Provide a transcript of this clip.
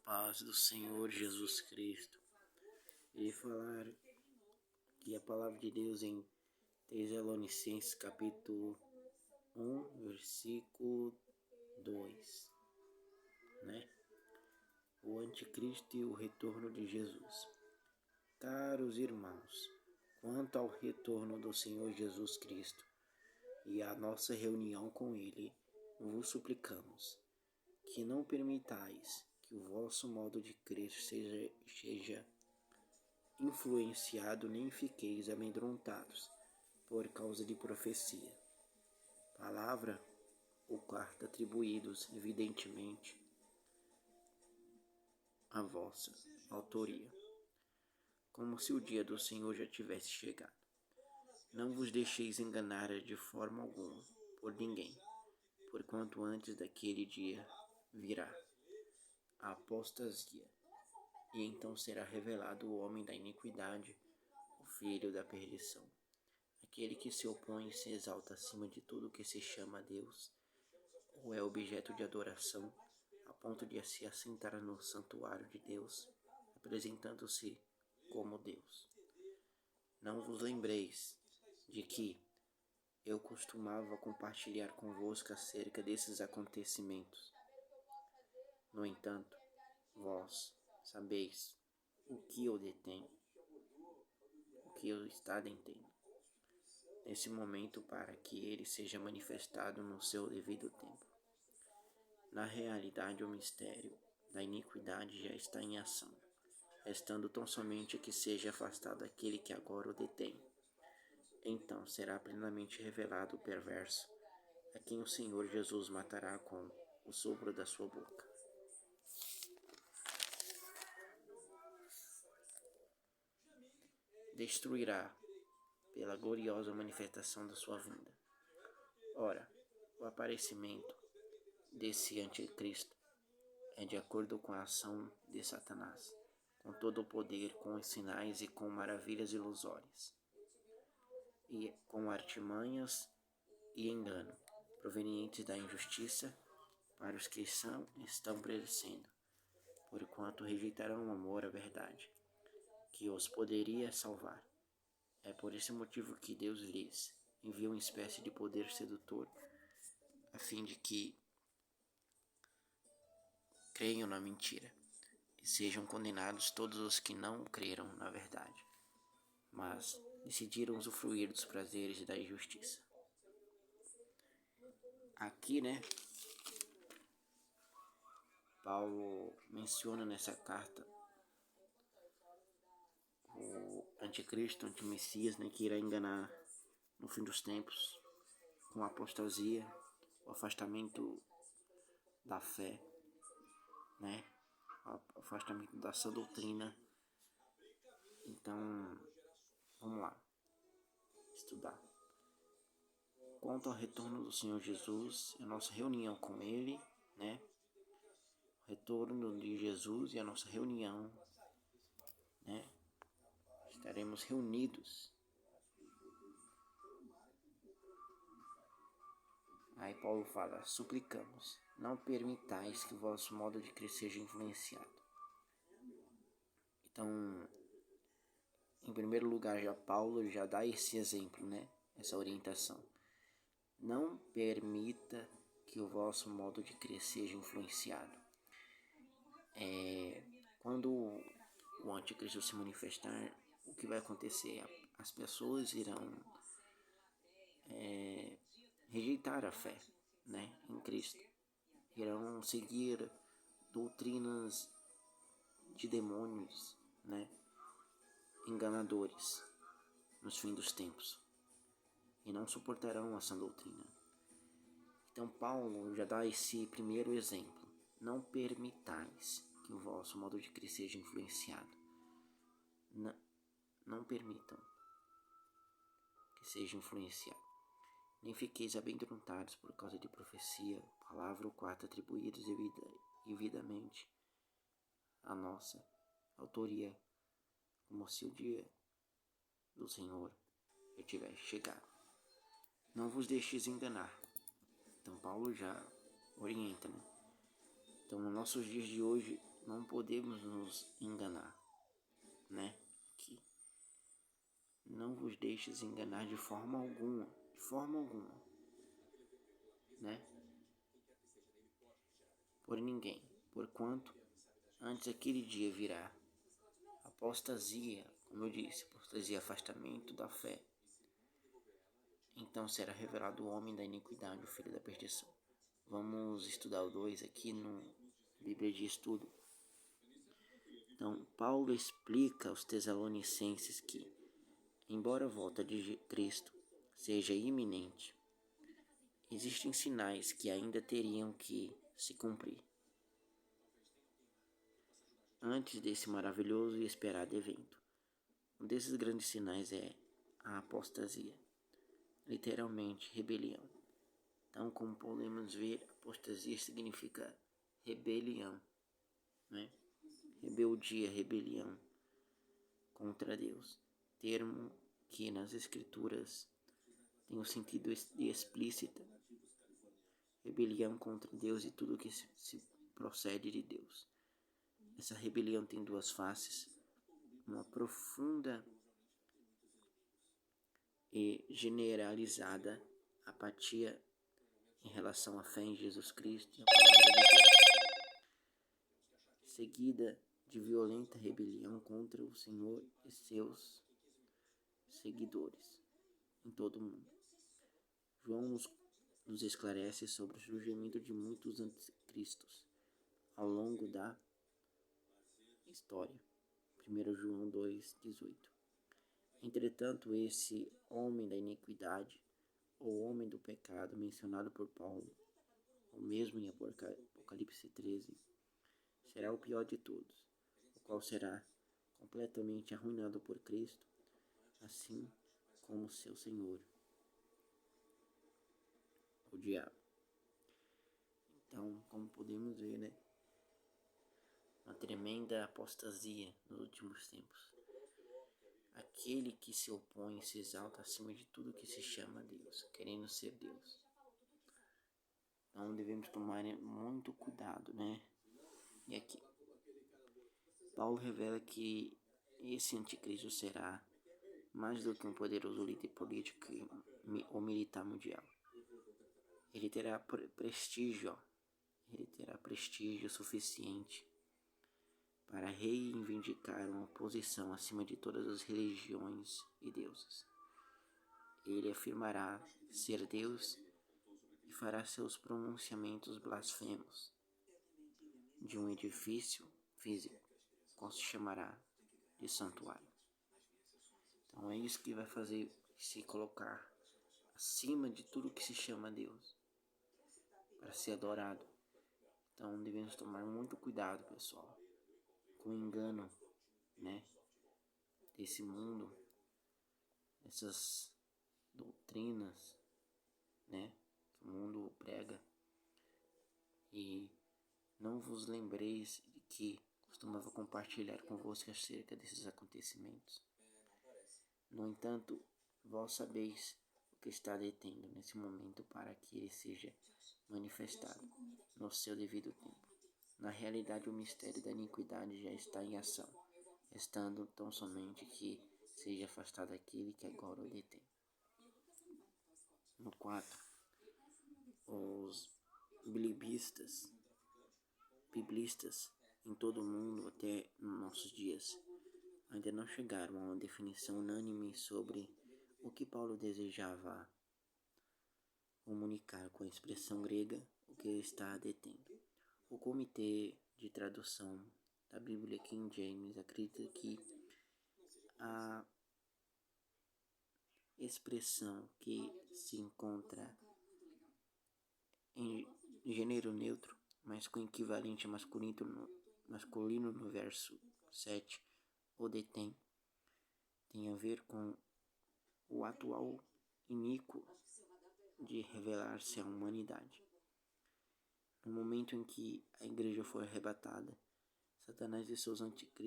paz do Senhor Jesus Cristo. E falar que a palavra de Deus em Tessalonicenses capítulo 1, versículo 2, né? O anticristo e o retorno de Jesus. Caros irmãos, quanto ao retorno do Senhor Jesus Cristo e à nossa reunião com Ele, vos suplicamos que não permitais que o vosso modo de crer seja influenciado, nem fiqueis amedrontados por causa de profecia. Palavra ou carta atribuídos, evidentemente, à vossa autoria, como se o dia do Senhor já tivesse chegado. Não vos deixeis enganar de forma alguma por ninguém, porquanto antes daquele dia virá a apostasia, e então será revelado o homem da iniquidade, o filho da perdição, aquele que se opõe e se exalta acima de tudo que se chama Deus, ou é objeto de adoração, a ponto de se assentar no santuário de Deus, apresentando-se como Deus. Não vos lembreis de que eu costumava compartilhar convosco acerca desses acontecimentos. No entanto, vós sabeis o que eu detenho, o que eu está detendo, nesse momento, para que ele seja manifestado no seu devido tempo. Na realidade, o mistério da iniquidade já está em ação, restando tão somente que seja afastado aquele que agora o detém. Então será plenamente revelado o perverso, a quem o Senhor Jesus matará com o sopro da sua boca. Destruirá pela gloriosa manifestação da sua vinda. Ora, o aparecimento desse anticristo é de acordo com a ação de Satanás, com todo o poder, com os sinais e com maravilhas ilusórias, e com artimanhas e engano, provenientes da injustiça, para os que estão perecendo, porquanto rejeitarão o amor à verdade, que os poderia salvar. É por esse motivo que Deus lhes envia uma espécie de poder sedutor, a fim de que creiam na mentira, e sejam condenados todos os que não creram na verdade, mas decidiram usufruir dos prazeres da injustiça. Aqui, Paulo menciona nessa carta o anticristo, o antimessias, que irá enganar no fim dos tempos, com a apostasia, o afastamento da fé, o afastamento da sã doutrina. Então, vamos lá, estudar. Quanto ao retorno do Senhor Jesus, a nossa reunião com Ele, o retorno de Jesus e a nossa reunião, estaremos reunidos. Aí Paulo fala: suplicamos, não permitais que o vosso modo de crer seja influenciado. Então, em primeiro lugar, Paulo já dá esse exemplo, essa orientação. Não permita que o vosso modo de crer seja influenciado. Quando o anticristo se manifestar, o que vai acontecer? As pessoas irão rejeitar a fé, em Cristo. Irão seguir doutrinas de demônios, enganadores nos fins dos tempos, e não suportarão essa doutrina. Então Paulo já dá esse primeiro exemplo: não permitais que o vosso modo de crer seja influenciado. Não permitam que seja influenciado. Nem fiqueis amedrontados por causa de profecia, palavra ou quarta atribuídos devidamente à nossa autoria, como se o dia do Senhor já tivesse chegado. Não vos deixeis enganar. Então Paulo já orienta, Então nos nossos dias de hoje não podemos nos enganar, né? Que não vos deixes enganar de forma alguma, né? Por ninguém, porquanto antes aquele dia virá apostasia, como eu disse, apostasia, afastamento da fé. Então será revelado o homem da iniquidade, o filho da perdição. Vamos estudar o 2 aqui no Bíblia de Estudo. Então, Paulo explica aos Tessalonicenses que, embora a volta de Cristo seja iminente, existem sinais que ainda teriam que se cumprir antes desse maravilhoso e esperado evento. Um desses grandes sinais é a apostasia, literalmente rebelião. Então, como podemos ver, apostasia significa rebelião, né? Rebeldia, rebelião contra Deus. Termo que nas Escrituras tem um sentido explícito. Rebelião contra Deus e tudo que se procede de Deus. Essa rebelião tem duas faces. Uma profunda e generalizada apatia em relação à fé em Jesus Cristo e à palavra de Deus, seguida de violenta rebelião contra o Senhor e seus seguidores em todo o mundo. João nos esclarece sobre o surgimento de muitos anticristos ao longo da história. 1 João 2,18. Entretanto, esse homem da iniquidade, ou homem do pecado, mencionado por Paulo, ou mesmo em Apocalipse 13, será o pior de todos, o qual será completamente arruinado por Cristo, assim como seu Senhor, o diabo. Então, como podemos ver, né? Uma tremenda apostasia nos últimos tempos. Aquele que se opõe e se exalta acima de tudo que se chama Deus, querendo ser Deus. Então devemos tomar muito cuidado, né? E aqui, Paulo revela que esse anticristo será mais do que um poderoso líder político ou militar mundial. Ele terá prestígio suficiente para reivindicar uma posição acima de todas as religiões e deuses. Ele afirmará ser Deus e fará seus pronunciamentos blasfemos de um edifício físico, qual se chamará de santuário. Então é isso que vai fazer se colocar acima de tudo que se chama Deus, para ser adorado. Então devemos tomar muito cuidado, pessoal, com o engano, né, desse mundo, essas doutrinas, né, que o mundo prega. E não vos lembreis de que costumava compartilhar convosco acerca desses acontecimentos. No entanto, vós sabeis o que está detendo nesse momento para que ele seja manifestado no seu devido tempo. Na realidade, o mistério da iniquidade já está em ação, estando tão somente que seja afastado aquele que agora o detém. No 4, os biblistas em todo o mundo até nossos dias ainda não chegaram a uma definição unânime sobre o que Paulo desejava comunicar com a expressão grega o que ele está detendo. O Comitê de Tradução da Bíblia King James acredita que a expressão que se encontra em gênero neutro, mas com equivalente masculino no verso 7, o detém, tem a ver com o atual iníquo de revelar-se à humanidade. No momento em que a igreja for arrebatada, Satanás e seus anticristos